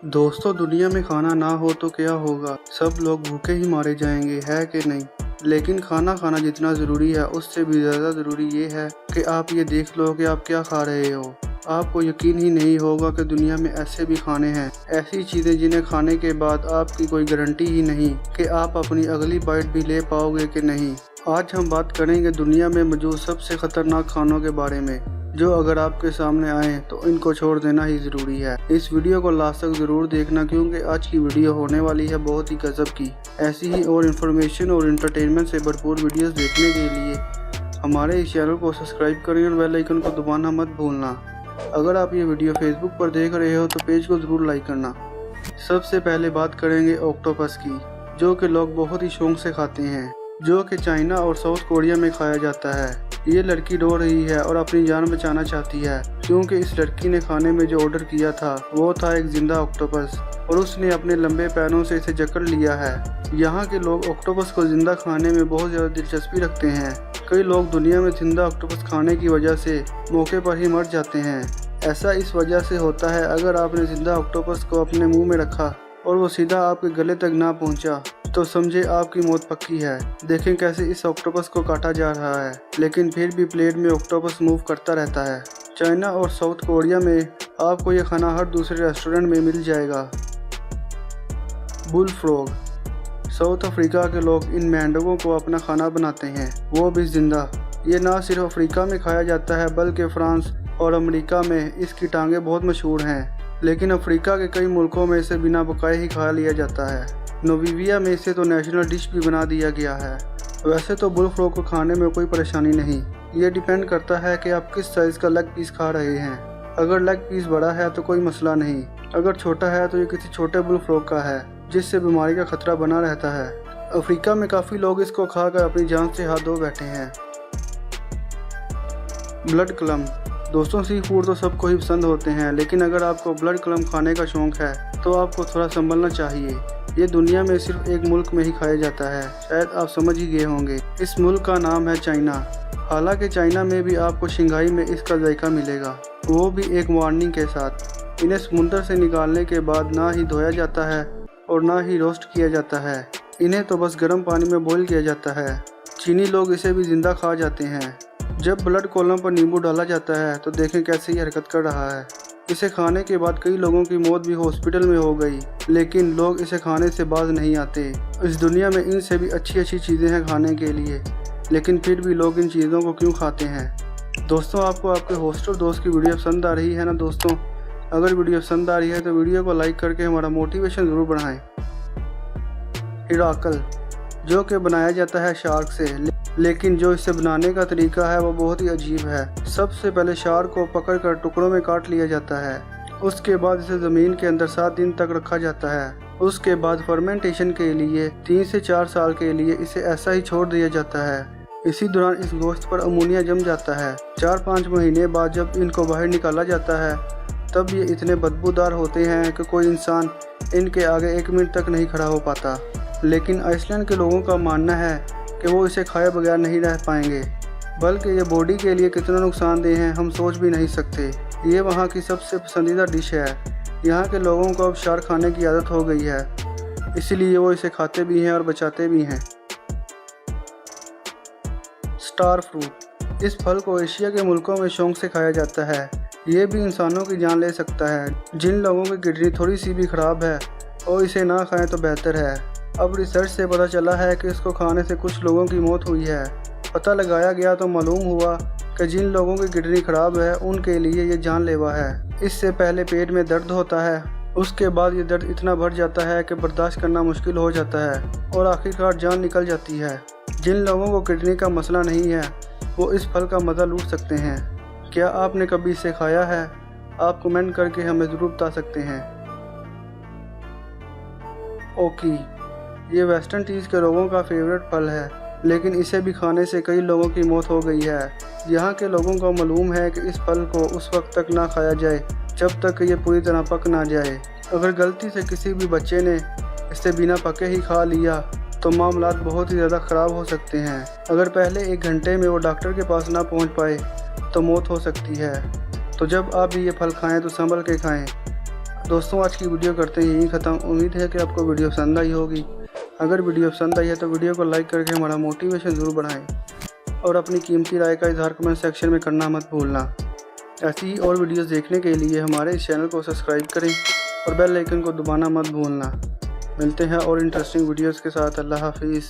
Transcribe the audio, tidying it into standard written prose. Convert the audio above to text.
दोस्तों, दुनिया में खाना ना हो तो क्या होगा। सब लोग भूखे ही मारे जाएंगे, है कि नहीं। लेकिन खाना खाना जितना ज़रूरी है उससे भी ज़्यादा ज़रूरी ये है कि आप ये देख लो कि आप क्या खा रहे हो। आपको यकीन ही नहीं होगा कि दुनिया में ऐसे भी खाने हैं, ऐसी चीज़ें जिन्हें खाने के बाद आपकी कोई गारंटी ही नहीं कि आप अपनी अगली बाइट भी ले पाओगे कि नहीं। आज हम बात करेंगे दुनिया में मौजूद सबसे ख़तरनाक खानों के बारे में, जो अगर आपके सामने आए तो इनको छोड़ देना ही ज़रूरी है। इस वीडियो को लास्ट तक ज़रूर देखना, क्योंकि आज की वीडियो होने वाली है बहुत ही गजब की। ऐसी ही और इन्फॉर्मेशन और एंटरटेनमेंट से भरपूर वीडियोस देखने के लिए हमारे इस चैनल को सब्सक्राइब करें और बेल आइकन को दबाना मत भूलना। अगर आप ये वीडियो फेसबुक पर देख रहे हो तो पेज को ज़रूर लाइक करना। सबसे पहले बात करेंगे ऑक्टोपस की, जो कि लोग बहुत ही शौक से खाते हैं, जो कि चाइना और साउथ कोरिया में खाया जाता है। ये लड़की रो रही है और अपनी जान बचाना चाहती है, क्योंकि इस लड़की ने खाने में जो ऑर्डर किया था वो था एक जिंदा ऑक्टोपस, और उसने अपने लंबे पैरों से इसे जकड़ लिया है। यहाँ के लोग ऑक्टोपस को जिंदा खाने में बहुत ज़्यादा दिलचस्पी रखते हैं। कई लोग दुनिया में जिंदा ऑक्टोपस खाने की वजह से मौके पर ही मर जाते हैं। ऐसा इस वजह से होता है, अगर आपने जिंदा ऑक्टोपस को अपने मुँह में रखा और वो सीधा आपके गले तक ना पहुंचा तो समझे आपकी मौत पक्की है। देखें कैसे इस ऑक्टोपस को काटा जा रहा है, लेकिन फिर भी प्लेट में ऑक्टोपस मूव करता रहता है। चाइना और साउथ कोरिया में आपको ये खाना हर दूसरे रेस्टोरेंट में मिल जाएगा। Bull frog. साउथ अफ्रीका के लोग इन मेंढकों को अपना खाना बनाते हैं, वो भी जिंदा। ये ना सिर्फ अफ्रीका में खाया जाता है, बल्कि फ्रांस और अमेरिका में इसकी टांगें बहुत मशहूर हैं। लेकिन अफ्रीका के कई मुल्कों में इसे बिना पकाए ही खा लिया जाता है। नामीबिया में इसे तो नेशनल डिश भी बना दिया गया है। वैसे तो बुल फ्रॉग को खाने में कोई परेशानी नहीं, ये डिपेंड करता है कि आप किस साइज़ का लेग पीस खा रहे हैं। अगर लेग पीस बड़ा है तो कोई मसला नहीं, अगर छोटा है तो ये किसी छोटे बुल फ्रॉग का है, जिससे बीमारी का खतरा बना रहता है। अफ्रीका में काफ़ी लोग इसको खाकर अपनी जान से हाथ धो बैठे हैं। ब्लड क्लम। दोस्तों, सी फूड तो सबको ही पसंद होते हैं, लेकिन अगर आपको ब्लड क्लम खाने का शौक़ है तो आपको थोड़ा संभलना चाहिए। ये दुनिया में सिर्फ एक मुल्क में ही खाया जाता है, शायद आप समझ ही गए होंगे। इस मुल्क का नाम है चाइना। हालांकि चाइना में भी आपको शंघाई में इसका जायका मिलेगा, वो भी एक वार्निंग के साथ। इन्हें समुंदर से निकालने के बाद ना ही धोया जाता है और ना ही रोस्ट किया जाता है, इन्हें तो बस गर्म पानी में बॉईल किया जाता है। चीनी लोग इसे भी जिंदा खा जाते हैं। जब ब्लड कॉलम पर नींबू डाला जाता है तो देखें कैसे ये हरकत कर रहा है। इसे खाने के बाद कई लोगों की मौत भी हॉस्पिटल में हो गई, लेकिन लोग इसे खाने से बाज नहीं आते। इस दुनिया में इनसे भी अच्छी अच्छी चीज़ें हैं खाने के लिए, लेकिन फिर भी लोग इन चीज़ों को क्यों खाते हैं। दोस्तों, आपको आपके होस्ट और दोस्त की वीडियो पसंद आ रही है ना। दोस्तों, अगर वीडियो पसंद आ रही है तो वीडियो को लाइक करके हमारा मोटिवेशन ज़रूर बढ़ाएं। हिराकल, जो कि बनाया जाता है शार्क से, लेकिन जो इसे बनाने का तरीका है वो बहुत ही अजीब है। सबसे पहले शार्क को पकड़कर टुकड़ों में काट लिया जाता है, उसके बाद इसे ज़मीन के अंदर 7 दिन तक रखा जाता है। उसके बाद फर्मेंटेशन के लिए 3 से 4 साल के लिए इसे ऐसा ही छोड़ दिया जाता है। इसी दौरान इस गोश्त पर अमोनिया जम जाता है। 4-5 महीने बाद जब इनको बाहर निकाला जाता है तब ये इतने बदबूदार होते हैं कि कोई इंसान इनके आगे 1 मिनट तक नहीं खड़ा हो पाता। लेकिन आइसलैंड के लोगों का मानना है कि वो इसे खाए बगैर नहीं रह पाएंगे, बल्कि ये बॉडी के लिए कितना नुकसानदेह है हम सोच भी नहीं सकते। ये वहाँ की सबसे पसंदीदा डिश है। यहाँ के लोगों को अब शार्क खाने की आदत हो गई है, इसलिए वो इसे खाते भी हैं और बचाते भी हैं। Star fruit. इस फल को एशिया के मुल्कों में शौक से खाया जाता है। ये भी इंसानों की जान ले सकता है। जिन लोगों की किडनी थोड़ी सी भी ख़राब है और इसे ना खाएं तो बेहतर है। अब रिसर्च से पता चला है कि इसको खाने से कुछ लोगों की मौत हुई है। पता लगाया गया तो मालूम हुआ कि जिन लोगों की किडनी ख़राब है उनके लिए ये जानलेवा है। इससे पहले पेट में दर्द होता है, उसके बाद ये दर्द इतना बढ़ जाता है कि बर्दाश्त करना मुश्किल हो जाता है और आखिरकार जान निकल जाती है। जिन लोगों को किडनी का मसला नहीं है वो इस फल का मज़ा लूट सकते हैं। क्या आपने कभी इसे खाया है? आप कमेंट करके हमें ज़रूर बता सकते हैं। ओकी। ये वेस्टर्न टीज़ के लोगों का फेवरेट फल है, लेकिन इसे भी खाने से कई लोगों की मौत हो गई है। यहाँ के लोगों को मालूम है कि इस फल को उस वक्त तक ना खाया जाए जब तक ये पूरी तरह पक ना जाए। अगर गलती से किसी भी बच्चे ने इसे बिना पके ही खा लिया तो मामलात बहुत ही ज़्यादा ख़राब हो सकते हैं। अगर पहले 1 घंटे में वो डॉक्टर के पास ना पहुँच पाए तो मौत हो सकती है। तो जब आप भी ये फल खाएँ तो संभल के खाएँ। दोस्तों आज की वीडियो करते हैं यहीं ख़त्म। उम्मीद है कि आपको वीडियो पसंद आई होगी। अगर वीडियो पसंद आई है तो वीडियो को लाइक करके हमारा मोटिवेशन ज़रूर बढ़ाएं और अपनी कीमती राय का इजहार कमेंट सेक्शन में करना मत भूलना। ऐसी ही और वीडियोस देखने के लिए हमारे इस चैनल को सब्सक्राइब करें और बेल आइकन को दबाना मत भूलना। मिलते हैं और इंटरेस्टिंग वीडियोस के साथ। अल्लाह हाफिज़।